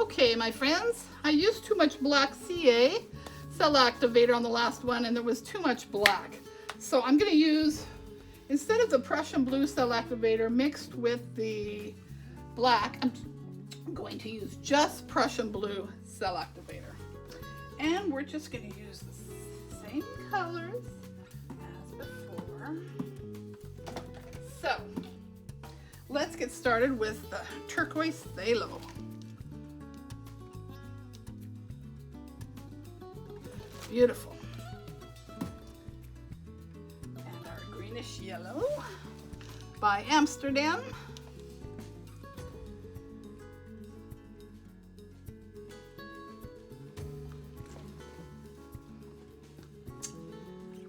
Okay, my friends, I used too much black CA cell activator on the last one, and there was too much black. So I'm going to use, instead of the Prussian Blue cell activator mixed with the black, I'm going to use just Prussian Blue cell activator. And we're just going to use the same colors as before. So let's get started with the turquoise phthalo. Beautiful. And our greenish yellow by Amsterdam.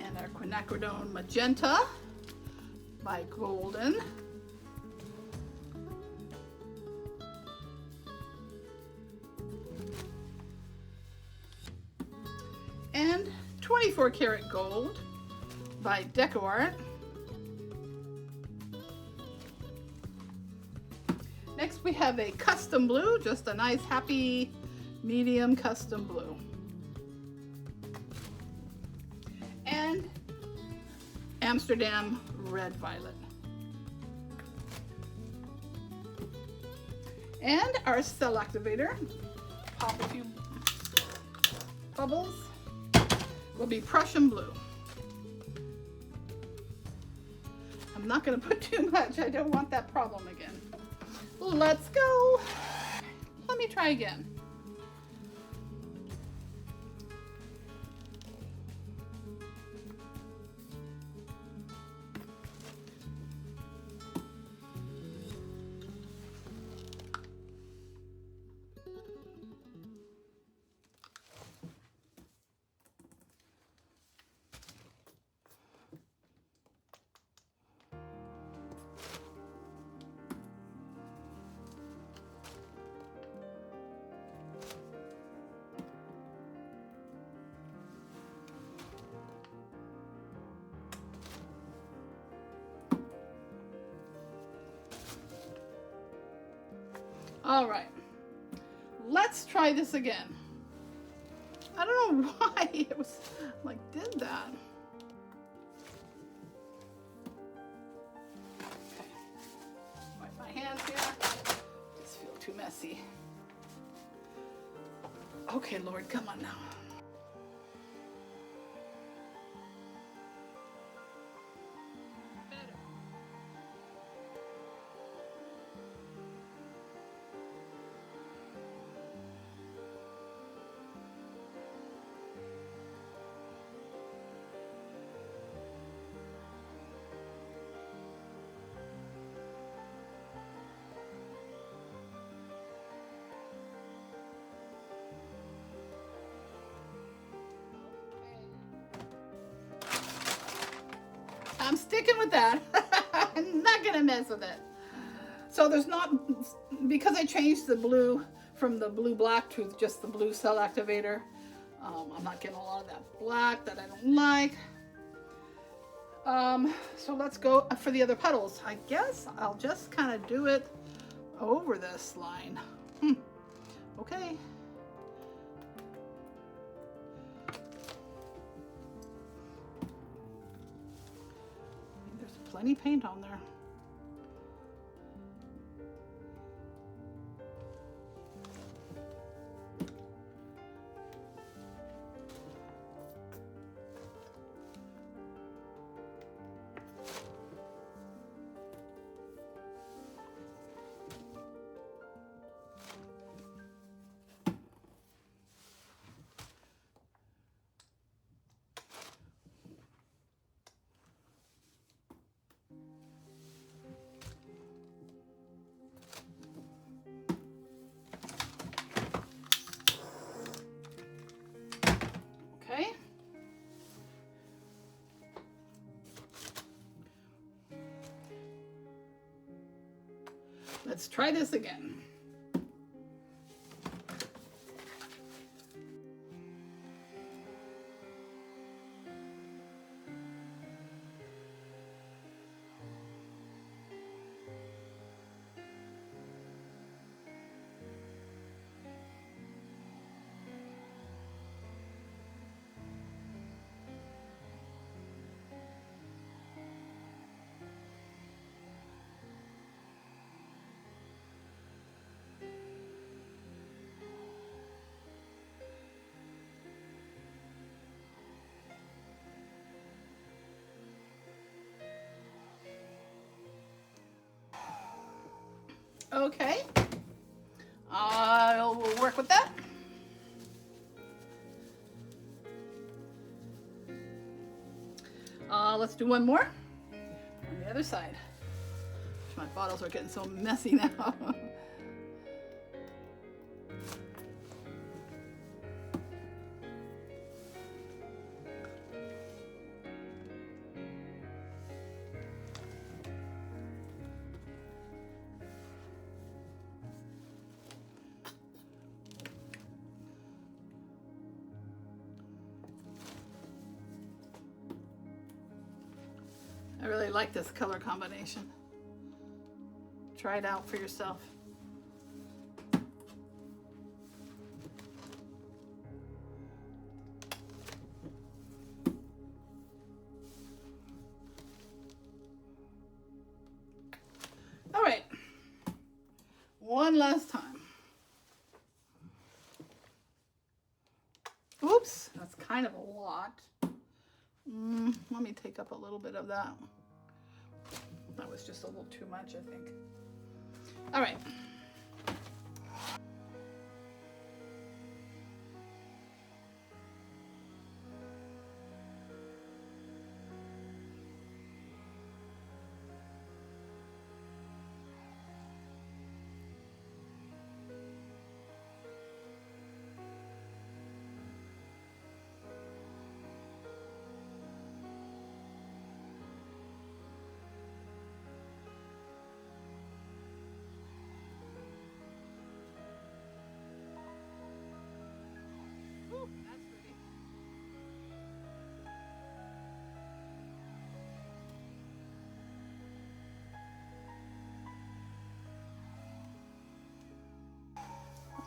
And our quinacridone magenta by Golden. And 24 karat gold by DecoArt. Next we have a custom blue, just a nice happy medium custom blue. And Amsterdam red violet. And our cell activator, pop a few bubbles, will be Prussian Blue. I'm not going to put too much. I don't want that problem again. Let's go. Let me try again. All right, let's try this again. I don't know why it was like did that. Okay, wipe my hands here. Just feel too messy. Okay, Lord, come on now. I'm sticking with that. I'm not gonna mess with it. So there's not, because I changed the blue from the blue black to just the blue cell activator, I'm not getting a lot of that black that I don't like. So let's go for the other petals. I guess I'll just kind of do it over this line. Okay. Plenty paint on there. Okay. Let's try this again. Okay, I'll work with that. Let's do one more on the other side. My bottles are getting so messy now. I really like this color combination. Try it out for yourself. All right, one last time. Oops, that's kind of a lot. Let me take up a little bit of that. That was just a little too much, I think. All right. Ooh, that's pretty.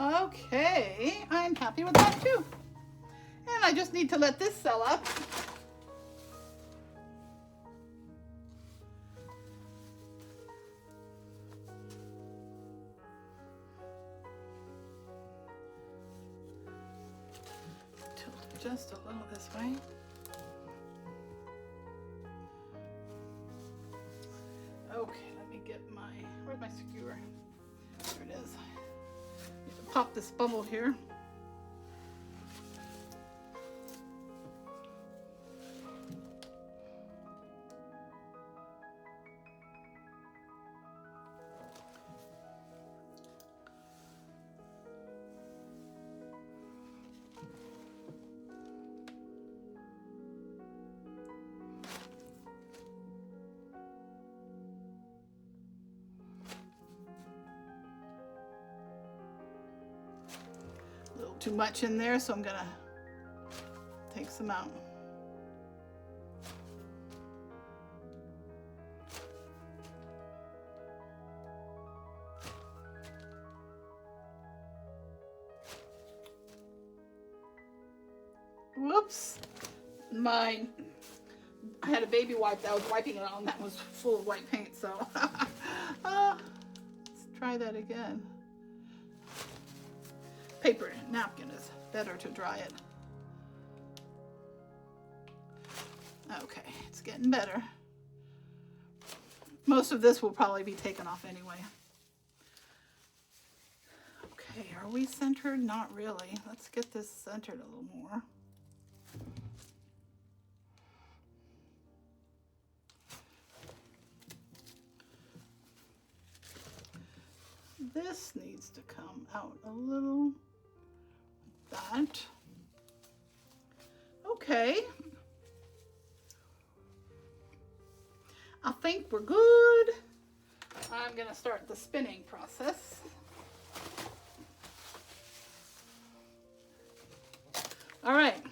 Okay, I'm happy with that too. And I just need to let this sell up. Tilt it just a little this way. Okay, let me get my, where's my skewer? There it is. Need to pop this bubble here. A little too much in there, so I'm gonna take some out. Whoops. I had a baby wipe that I was wiping it on that was full of white paint, so let's try that again. Paper napkin is better to dry it. Okay, it's getting better. Most of this will probably be taken off anyway. Okay, are we centered? Not really. Let's get this centered a little more. This needs to come out a little like that. Okay. I think we're good. I'm gonna start the spinning process. All right.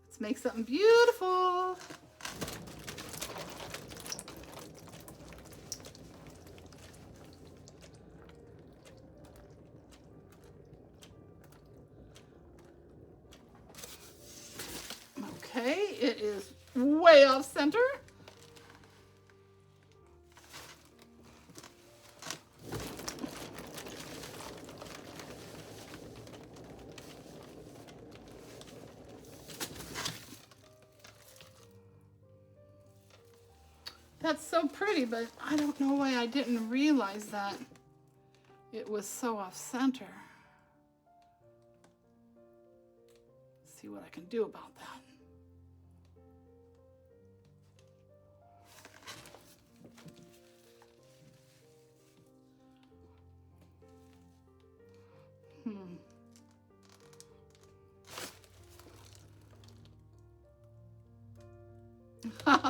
Let's make something beautiful. Okay, it is way off center. That's so pretty, but I don't know why I didn't realize that it was so off center. See what I can do about that.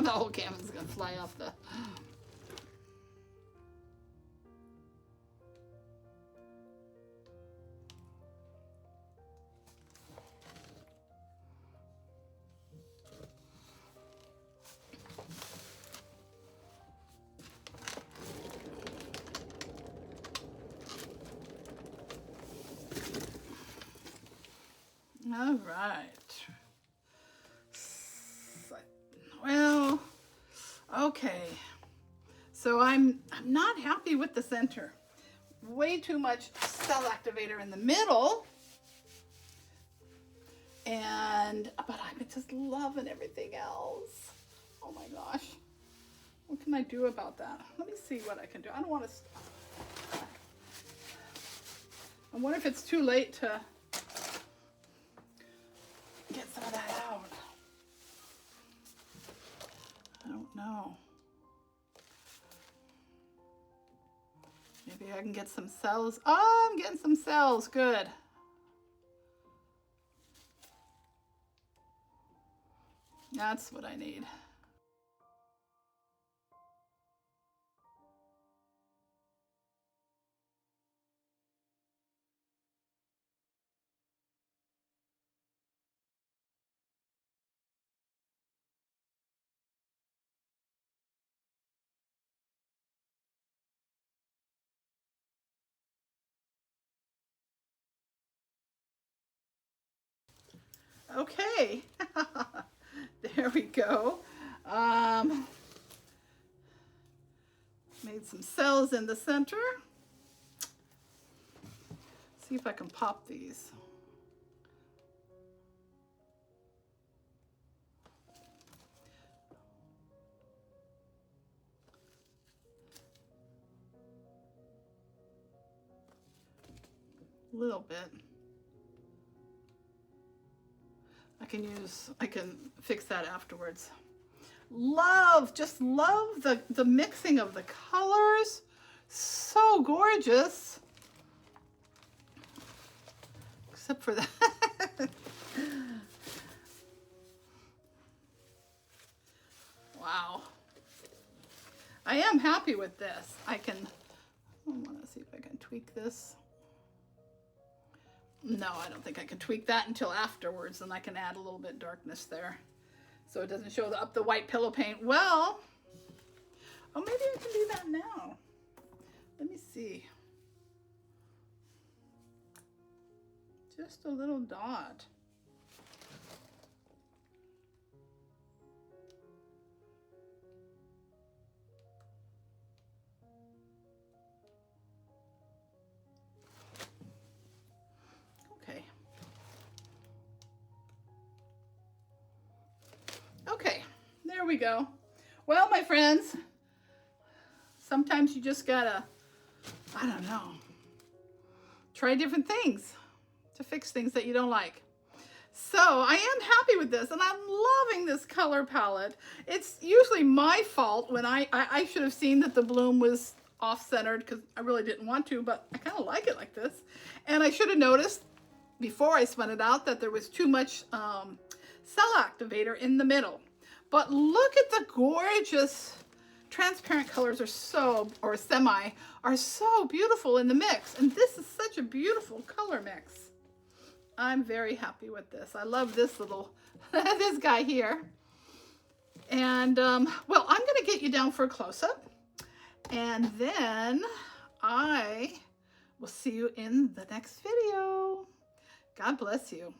The whole canvas is gonna fly off the. All right. Well, okay. So I'm not happy with the center. Way too much cell activator in the middle. But I'm just loving everything else. Oh my gosh. What can I do about that? Let me see what I can do. I don't want to. I wonder if it's too late to get some of that out. I don't know. Maybe I can get some cells. Oh, I'm getting some cells. Good. That's what I need. Okay, there we go. Made some cells in the center. See if I can pop these. A little bit. I can fix that afterwards. Just love the mixing of the colors. So gorgeous. Except for that. Wow. I am happy with this. I want to see if I can tweak this. No, I don't think I can tweak that until afterwards, and I can add a little bit darkness there so it doesn't show up the white pillow paint. Well, oh, maybe I can do that now. Let me see. Just a little dot. Okay, there we go. Well, my friends, sometimes you just gotta, I don't know, try different things to fix things that you don't like. So I am happy with this, and I'm loving this color palette. It's usually my fault when I should have seen that the bloom was off-centered because I really didn't want to, but I kind of like it like this. And I should have noticed before I spun it out that there was too much cell activator in the middle. But look at the gorgeous transparent colors are so beautiful in the mix. And this is such a beautiful color mix. I'm very happy with this. I love this little, this guy here. And well, I'm gonna get you down for a close-up. And then I will see you in the next video. God bless you.